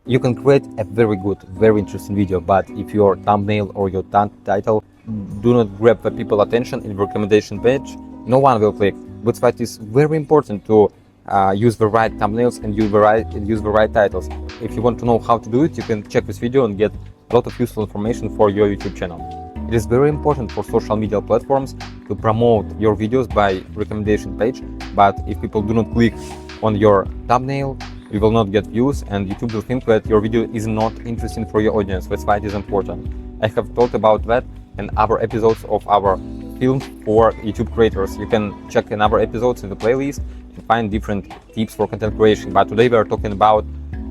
You can create a very good, very interesting video, but if your thumbnail or your title do not grab the people's attention in the recommendation page, no one will click. That's why it is very important to use the right thumbnails and use the right titles. If you want to know how to do it, you can check this video and get a lot of useful information for your YouTube channel. It is very important for social media platforms to promote your videos by recommendation page, but if people do not click on your thumbnail, you will not get views and YouTube will think that your video is not interesting for your audience. That's why it is important. I have talked about that in other episodes of our films for YouTube creators. You can check in other episodes in the playlist to find different tips for content creation. But today we are talking about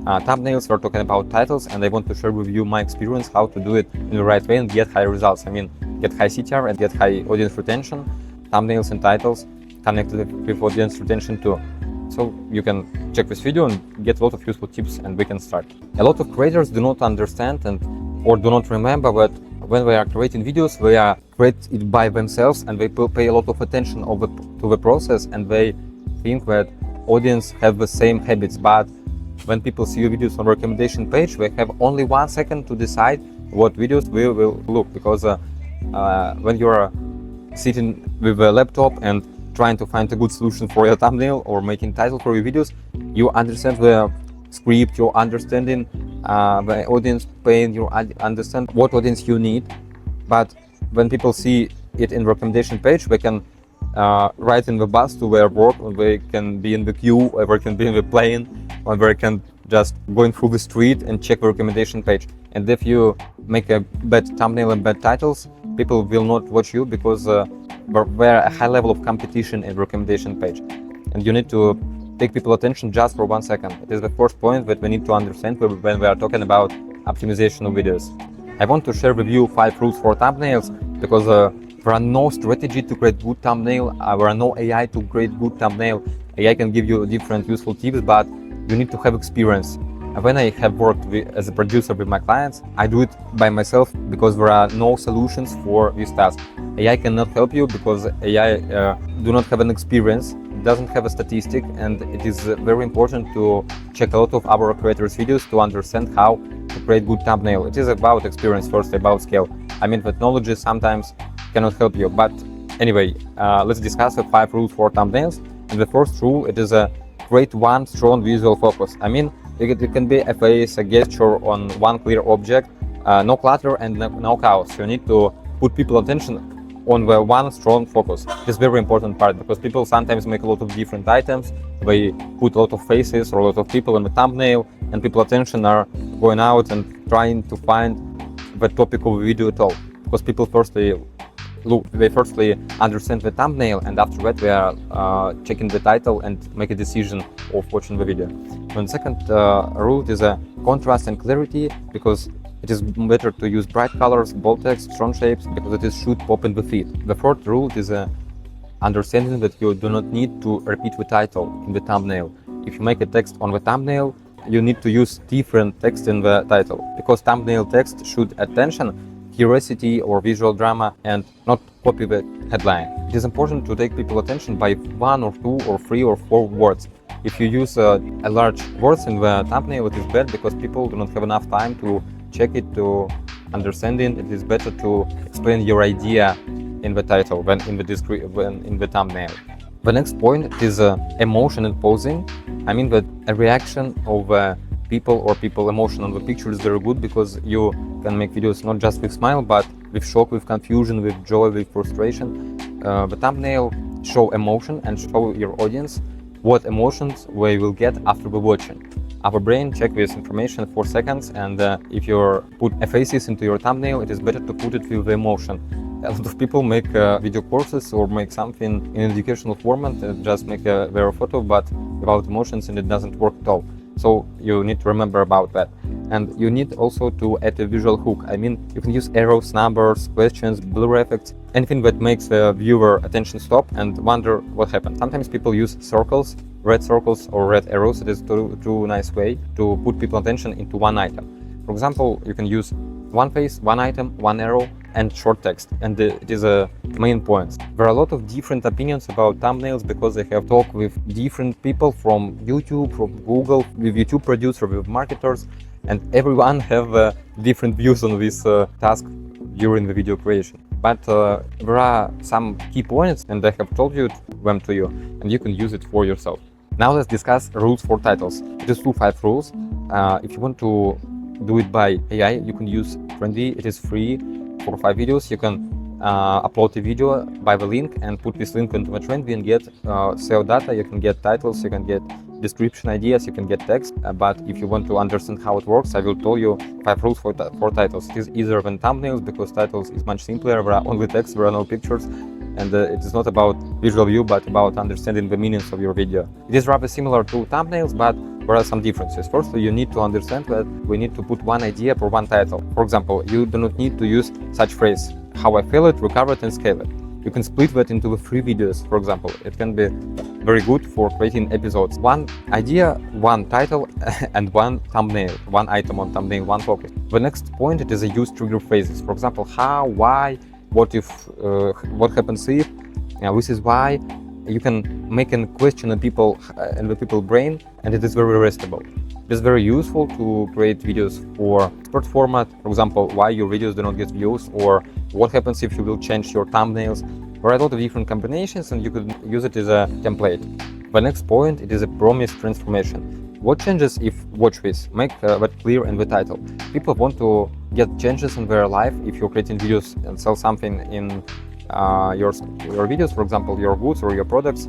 thumbnails, we're talking about titles, and I want to share with you my experience how to do it in the right way and get high results. I mean, get high CTR and get high audience retention. Thumbnails and titles connected with audience retention too. So you can check this video and get a lot of useful tips and we can start. A lot of creators do not understand or do not remember that when they are creating videos, they are create it by themselves and they pay a lot of attention to the process, and they think that audience have the same habits. But when people see your videos on recommendation page, they have only 1 second to decide what videos will look, because when you're sitting with a laptop and trying to find a good solution for your thumbnail or making title for your videos, you understand the script, you're understanding the audience pain, you understand what audience you need. But when people see it in recommendation page, they can ride in the bus to their work, or they can be in the queue, or they can be in the plane, or they can just going through the street and check the recommendation page. And if you make a bad thumbnail and bad titles, people will not watch you, because there a high level of competition in recommendation page, and you need to take people attention just for 1 second. It is the first point that we need to understand when we are talking about optimization of videos. I want to share with you 5 rules for thumbnails, because there are no strategy to create good thumbnail, there are no AI to create good thumbnail. AI can give you different useful tips, but you need to have experience. When I have worked as a producer with my clients, I do it by myself, because there are no solutions for this task. AI cannot help you because AI do not have an experience, doesn't have a statistic, and it is very important to check a lot of our creators' videos to understand how to create good thumbnail. It is about experience first, about skill. I mean, technology sometimes cannot help you. But anyway, let's discuss the 5 rules for thumbnails. And the first rule, it is a create one strong visual focus. I mean, it can be a face, a gesture on one clear object, no clutter and no chaos. You need to put people attention on the one strong focus. This is very important part, because people sometimes make a lot of different items. They put a lot of faces or a lot of people in the thumbnail, and people attention are going out and trying to find the topic of the video at all. Because people firstly understand the thumbnail, and after that they are checking the title and make a decision of watching the video. And the second rule is a contrast and clarity, because it is better to use bright colors, bold text, strong shapes, because it should pop in the feed. The fourth rule is a understanding that you do not need to repeat the title in the thumbnail. If you make a text on the thumbnail, you need to use different text in the title, because thumbnail text should attention, curiosity or visual drama, and not copy the headline. It is important to take people attention by 1 or 2 or 3 or 4 words. If you use a large words in the thumbnail, it is bad, because people do not have enough time to check it, to understand it. It is better to explain your idea in the title than in the thumbnail. The next point is emotion and posing. I mean that a reaction of people emotion on the picture is very good, because you can make videos not just with smile, but with shock, with confusion, with joy, with frustration. The thumbnail show emotion and show your audience what emotions we will get after the watching. Our brain check this information 4 seconds, and if you put faces into your thumbnail, it is better to put it with the emotion. A lot of people make video courses or make something in educational format, just make their photo, but without emotions, and it doesn't work at all. So you need to remember about that. And you need also to add a visual hook. I mean, you can use arrows, numbers, questions, blur effects, anything that makes the viewer attention stop and wonder what happened. Sometimes people use circles, red circles or red arrows. It is too nice way to put people attention into one item. For example, you can use one face, one item, one arrow, and short text, and it is a main point. There are a lot of different opinions about thumbnails because I have talked with different people from YouTube, from Google, with YouTube producer, with marketers, and everyone have different views on this task during the video creation. But there are some key points, and I have told them to you, and you can use it for yourself. Now let's discuss rules for titles. It is 5 rules. If you want to do it by AI, you can use Trendvi. It is free for 5 videos. You can upload a video by the link and put this link into the Trendvi and get SEO data. You can get titles, you can get description ideas, you can get text. But if you want to understand how it works, I will tell you 5 rules for titles. It is easier than thumbnails because titles is much simpler. There are only text, there are no pictures. And it is not about visual view, but about understanding the meanings of your video. It is rather similar to thumbnails, but there are some differences. Firstly, you need to understand that we need to put one idea per one title. For example, you do not need to use such phrase, how I fail it, recover it, and scale it. You can split that into the 3 videos, for example. It can be very good for creating episodes. One idea, one title, and one thumbnail, one item on thumbnail, one topic. The next point, it is a use trigger phrases. For example, how, why, what if, what happens if, this is why. You can make a question in the people brain, and it is very restable. It is very useful to create videos for short format. For example, why your videos do not get views, or what happens if you will change your thumbnails. There are a lot of different combinations, and you could use it as a template. The next point, it is a promise transformation. What changes if watch this? Make that clear in the title. People want to get changes in their life. If you're creating videos and sell something in your videos, for example, your goods or your products,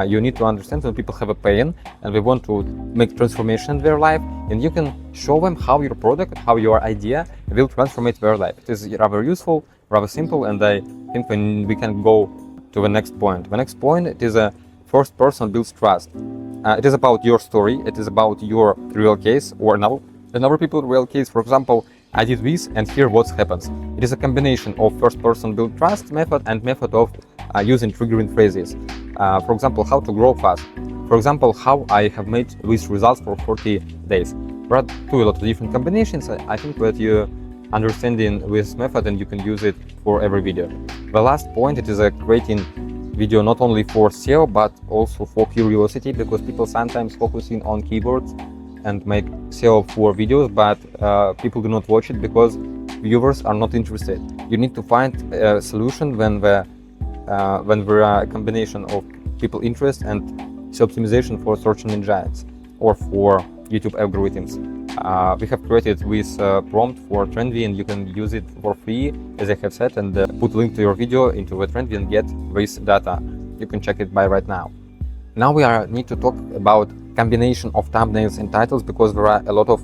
you need to understand when people have a pain and they want to make transformation in their life, and you can show them how your product, how your idea will transform their life. It is rather useful, rather simple, and I think when we can go to the next point. The next point, it is a first person builds trust. It is about your story, it is about your real case, or another people's real case. For example, I did this and here what happens. It is a combination of first person build trust method and method of using triggering phrases. For example, how to grow fast. For example, how I have made these results for 40 days. There are a lot of different combinations. I think that you understanding this method and you can use it for every video. The last point, it is a creating video not only for SEO but also for curiosity, because people sometimes focusing on keywords and make SEO for videos, but people do not watch it because viewers are not interested. You need to find a solution when there are a combination of people interest and SEO optimization for search engine giants or for YouTube algorithms. We have created this prompt for Trendvi, and you can use it for free, as I have said, and put link to your video into the Trendvi and get this data. You can check it by right now. Now we need to talk about combination of thumbnails and titles, because there are a lot of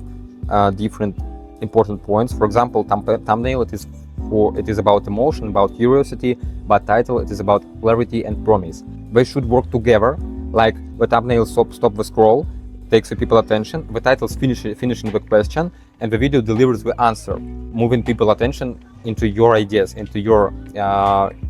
different important points. For example, thumbnail, it is about emotion, about curiosity, but title, it is about clarity and promise. They should work together. Like the thumbnail stop the scroll, takes the people attention, the titles finishing the question, and the video delivers the answer, moving people attention into your ideas, into your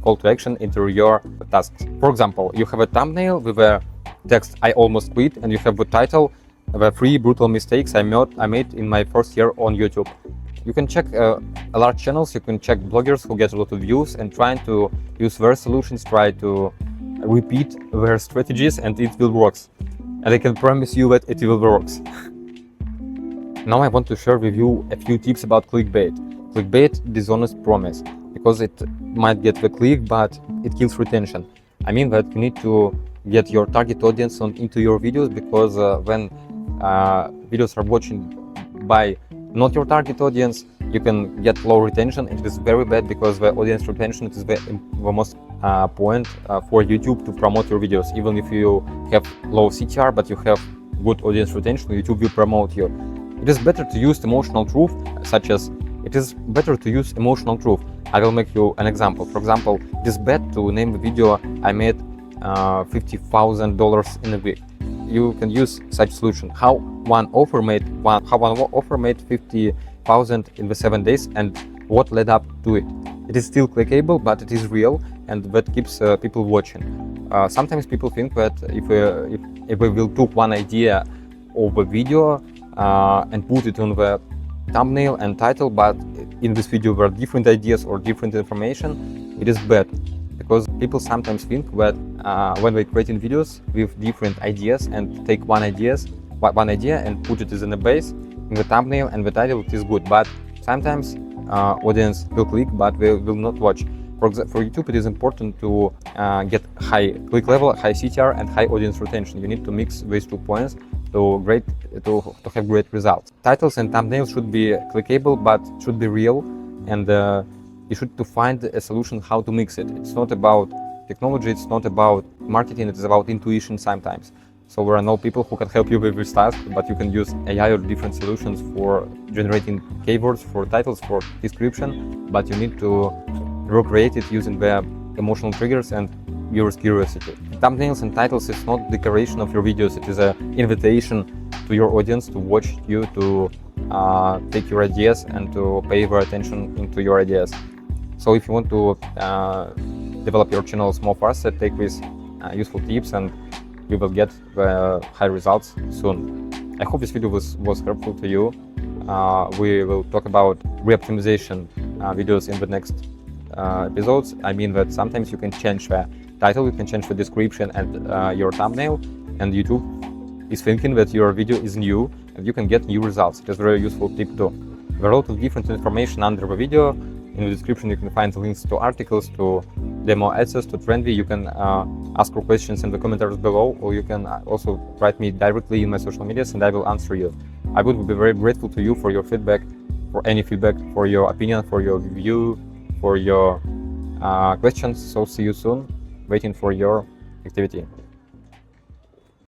call to action, into your tasks. For example, you have a thumbnail with a text I almost quit, and you have the title, the 3 brutal mistakes I made in my first year on YouTube. You can check large channels, you can check bloggers who get a lot of views and trying to use their solutions, try to repeat their strategies, and it will work. And I can promise you that it will work. Now I want to share with you a few tips about clickbait. Clickbait, dishonest promise, because it might get the click, but it kills retention. I mean that you need to get your target audience into your videos, because when videos are watching by not your target audience, you can get low retention. It is very bad, because the audience retention is the most point for YouTube to promote your videos. Even if you have low CTR but you have good audience retention, YouTube will promote you. It is better to use emotional truth, such as it is better to use emotional truth. I will make you an example. For example, it is bad to name the video I made $50,000 in a week. You can use such solution. How one offer made 50,000 in the 7 days, and what led up to it. It is still clickable, but it is real, and that keeps people watching. Sometimes people think that if we will took one idea of a video and put it on the thumbnail and title, but in this video were different ideas or different information, it is bad. Because people sometimes think that when we're creating videos with different ideas and take one idea and put it in a base, in the thumbnail and the title, it is good. But sometimes audience will click, but they will not watch. For YouTube, it is important to get high click level, high CTR, and high audience retention. You need to mix these 2 points to have great results. Titles and thumbnails should be clickable, but should be real, and you should to find a solution how to mix it. It's not about technology, it's not about marketing, it is about intuition sometimes. So there are no people who can help you with this task, but you can use AI or different solutions for generating keywords, for titles, for description, but you need to recreate it using the emotional triggers and viewers' curiosity. Thumbnails and titles is not decoration of your videos, it is an invitation to your audience to watch you, to take your ideas and to pay their attention into your ideas. So if you want to develop your channels more faster, take these useful tips and you will get high results soon. I hope this video was helpful to you. We will talk about re-optimization videos in the next episodes. I mean that sometimes you can change the title, you can change the description and your thumbnail, and YouTube is thinking that your video is new and you can get new results. It is a very useful tip too. There are a lot of different information under the video. In the description you can find links to articles, to demo access, to Trendvi. You can ask your questions in the comments below, or you can also write me directly in my social medias and I will answer you. I would be very grateful to you for your feedback, for any feedback, for your opinion, for your view, for your questions. So see you soon, waiting for your activity.